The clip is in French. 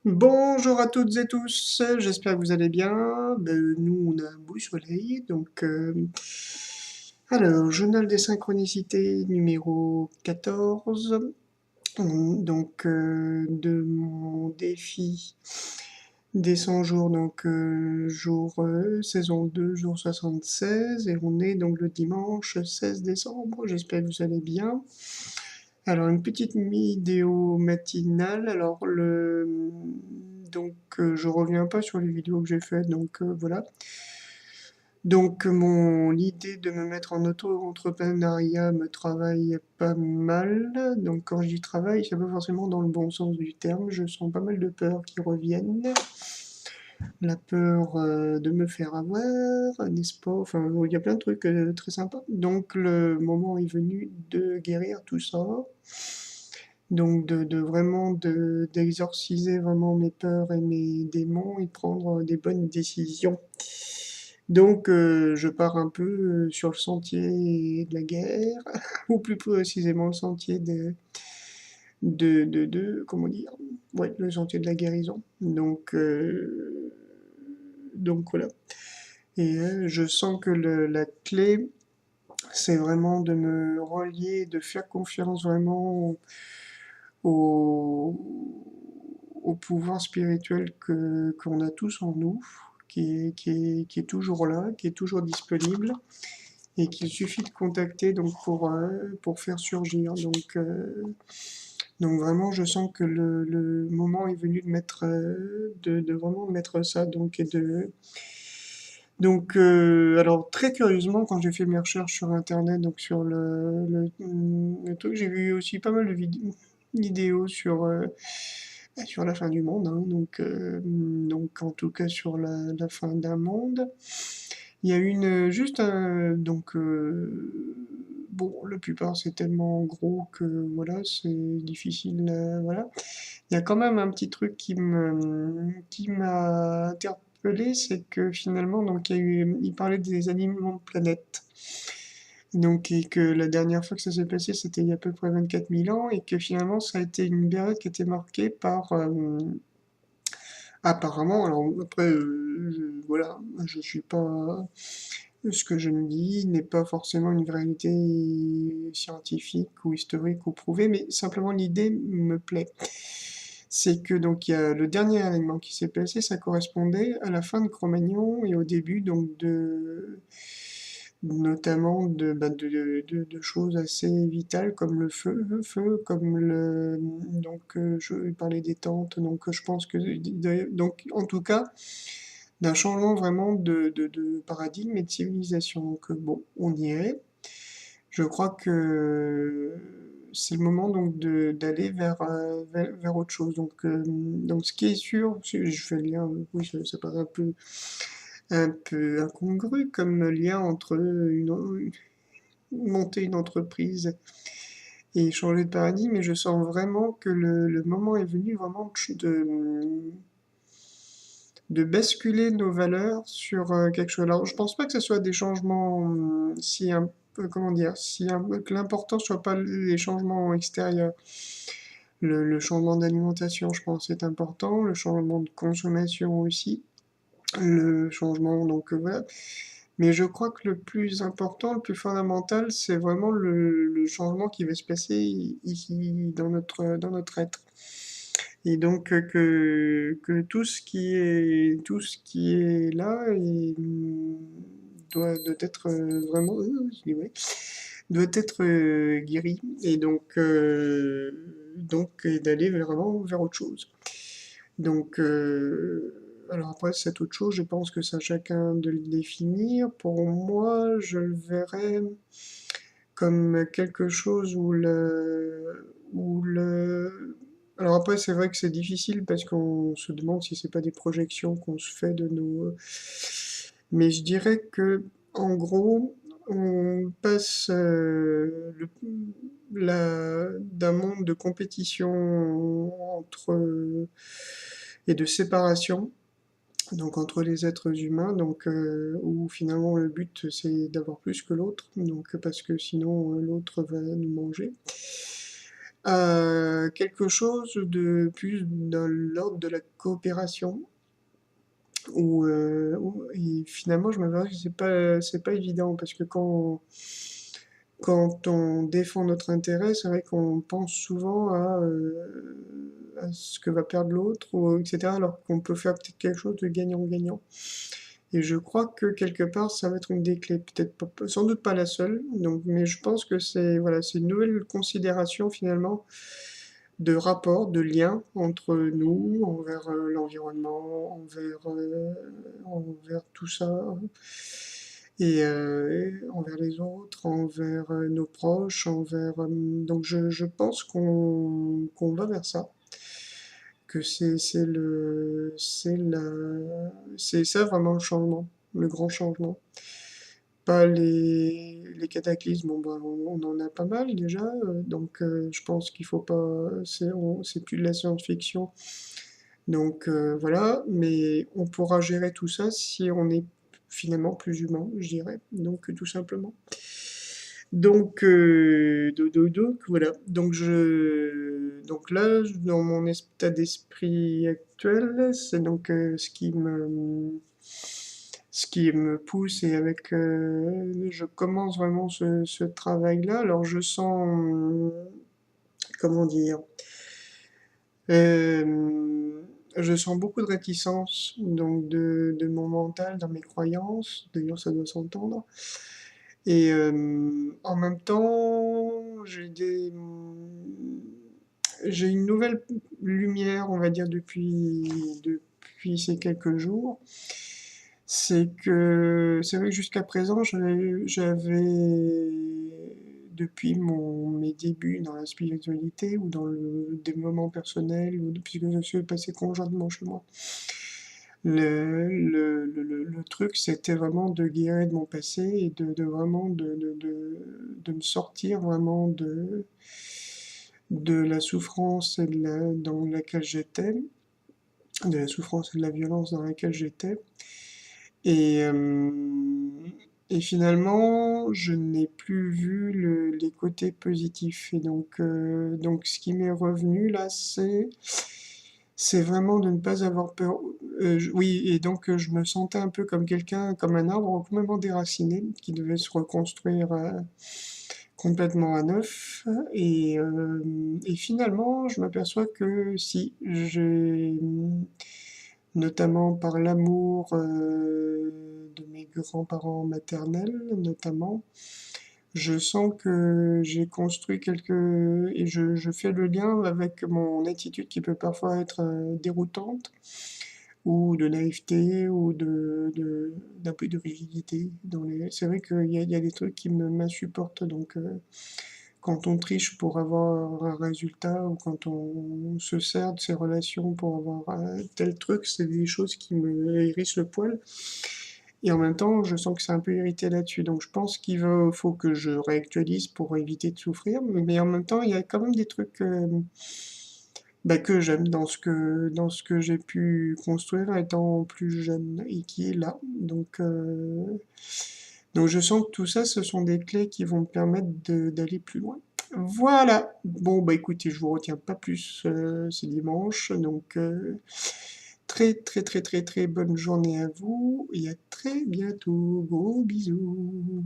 Bonjour à toutes et tous, j'espère que vous allez bien. Nous, on a un beau soleil, alors, journal des synchronicités numéro 14. De mon défi des 100 jours, saison 2, jour 76, et on est donc le dimanche 16 décembre. J'espère que vous allez bien. Alors, une petite vidéo matinale. Je reviens pas sur les vidéos que j'ai faites, voilà. L'idée de me mettre en auto-entrepreneuriat me travaille pas mal. Donc, quand je dis travail, c'est pas forcément dans le bon sens du terme. Je sens pas mal de peurs qui reviennent. La peur de me faire avoir, n'est-ce pas? Enfin, il y a plein de trucs très sympas. Donc, le moment est venu de guérir tout ça. D'exorciser vraiment mes peurs et mes démons et prendre des bonnes décisions. Je pars un peu sur le sentier de la guerre, ou plus précisément le sentier comment dire, ouais, le sentier de la guérison. Voilà. Et je sens que la clé, c'est vraiment de me relier, de faire confiance vraiment au, au pouvoir spirituel qu'on a tous en nous, qui est toujours là, qui est toujours disponible, et qu'il suffit de contacter pour faire surgir. Donc vraiment, je sens que le moment est venu de mettre, de vraiment mettre ça, alors très curieusement, quand j'ai fait mes recherches sur Internet, donc sur le truc, j'ai vu aussi pas mal de vidéos sur la fin du monde, hein, donc en tout cas sur la fin d'un monde. Il y a une, juste un, bon, la plupart c'est tellement gros que voilà, c'est difficile, voilà. Il y a quand même un petit truc qui m'a interpellé, c'est que finalement, il parlait des aliments de planète. Et que la dernière fois que ça s'est passé, c'était il y a à peu près 24 000 ans, et que finalement, ça a été une période qui était marquée par, apparemment, alors après, voilà, je suis pas, ce que je me dis n'est pas forcément une réalité scientifique ou historique ou prouvée, mais simplement l'idée me plaît. C'est que donc il y a le dernier événement qui s'est passé, ça correspondait à la fin de Cro-Magnon et au début donc de notamment de choses assez vitales comme le feu comme je parlais des tentes, donc je pense que donc en tout cas d'un changement vraiment de paradigme et de civilisation. Donc bon, on y est. Je crois que c'est le moment d'aller vers autre chose. Donc ce qui est sûr, je fais le lien, oui, ça paraît un peu incongru comme lien entre monter une entreprise et changer de paradigme, mais je sens vraiment que le moment est venu vraiment de basculer nos valeurs sur quelque chose. Alors, je pense pas que ce soit des changements si un peu, comment dire, que l'important soit pas les changements extérieurs. Le changement d'alimentation, je pense, est important, le changement de consommation aussi, le changement, voilà. Mais je crois que le plus important, le plus fondamental, c'est vraiment le changement qui va se passer ici dans notre être. Et donc que tout ce qui est là doit être vraiment ouais, doit être guéri et et d'aller vraiment vers autre chose. Alors après cette autre chose, je pense que c'est à chacun de le définir. Pour moi, je le verrais comme quelque chose où le... Alors après, c'est vrai que c'est difficile parce qu'on se demande si c'est pas des projections qu'on se fait de nos... Mais je dirais que, en gros, on passe d'un monde de compétition et de séparation donc entre les êtres humains, où finalement le but c'est d'avoir plus que l'autre, donc parce que sinon l'autre va nous manger, à quelque chose de plus dans l'ordre de la coopération. Et finalement, je m'aperçois que c'est pas évident parce que quand on défend notre intérêt, c'est vrai qu'on pense souvent à ce que va perdre l'autre, etc., alors qu'on peut faire peut-être quelque chose de gagnant-gagnant. Et je crois que quelque part, ça va être une des clés, peut-être sans doute pas la seule, donc, mais je pense que c'est voilà, c'est une nouvelle considération finalement de rapport, de lien entre nous, envers l'environnement, envers tout ça, et envers les autres, envers nos proches, donc je pense qu'on va vers ça, que c'est ça vraiment le changement, le grand changement. Pas les cataclysmes, bon, bah, on en a pas mal déjà, donc je pense qu'il faut pas, c'est plus de la science-fiction, donc voilà, mais on pourra gérer tout ça si on est finalement plus humain, je dirais, donc tout simplement. Donc voilà, donc là, dans mon état d'esprit actuel, c'est donc ce qui me pousse et je commence vraiment ce travail-là. Alors je sens, comment dire, euh, je sens beaucoup de réticence donc de mon mental dans mes croyances. D'ailleurs, ça doit s'entendre. Et en même temps, j'ai une nouvelle lumière, on va dire, depuis ces quelques jours. C'est vrai que jusqu'à présent, depuis mes débuts dans la spiritualité ou dans le développement personnel, ou depuis que je suis passé conjointement chez moi, le truc, c'était vraiment de guérir de mon passé et de vraiment de me sortir vraiment de la souffrance dans laquelle j'étais, de la souffrance et de la violence dans laquelle j'étais. Et, euh, et finalement, je n'ai plus vu les côtés positifs. Et donc ce qui m'est revenu là, c'est vraiment de ne pas avoir peur. Oui, et donc je me sentais un peu comme quelqu'un, comme un arbre complètement déraciné, qui devait se reconstruire complètement à neuf. Et finalement, je m'aperçois que si, notamment par l'amour de mes grands-parents maternels, notamment, je sens que j'ai construit et je fais le lien avec mon attitude qui peut parfois être déroutante, ou de naïveté, ou d'un peu de rigidité. C'est vrai qu'il y a des trucs qui m'insupportent, donc quand on triche pour avoir un résultat, ou quand on se sert de ses relations pour avoir tel truc, c'est des choses qui me hérissent le poil. Et en même temps, je sens que c'est un peu irrité là-dessus. Donc je pense faut que je réactualise pour éviter de souffrir. Mais en même temps, il y a quand même des trucs bah, que j'aime dans ce que j'ai pu construire étant plus jeune et qui est là. Donc je sens que tout ça, ce sont des clés qui vont me permettre d'aller plus loin. Voilà. Bon, bah écoutez, je vous retiens pas plus ce dimanche. Donc très très très très très bonne journée à vous et à très bientôt. Gros bisous.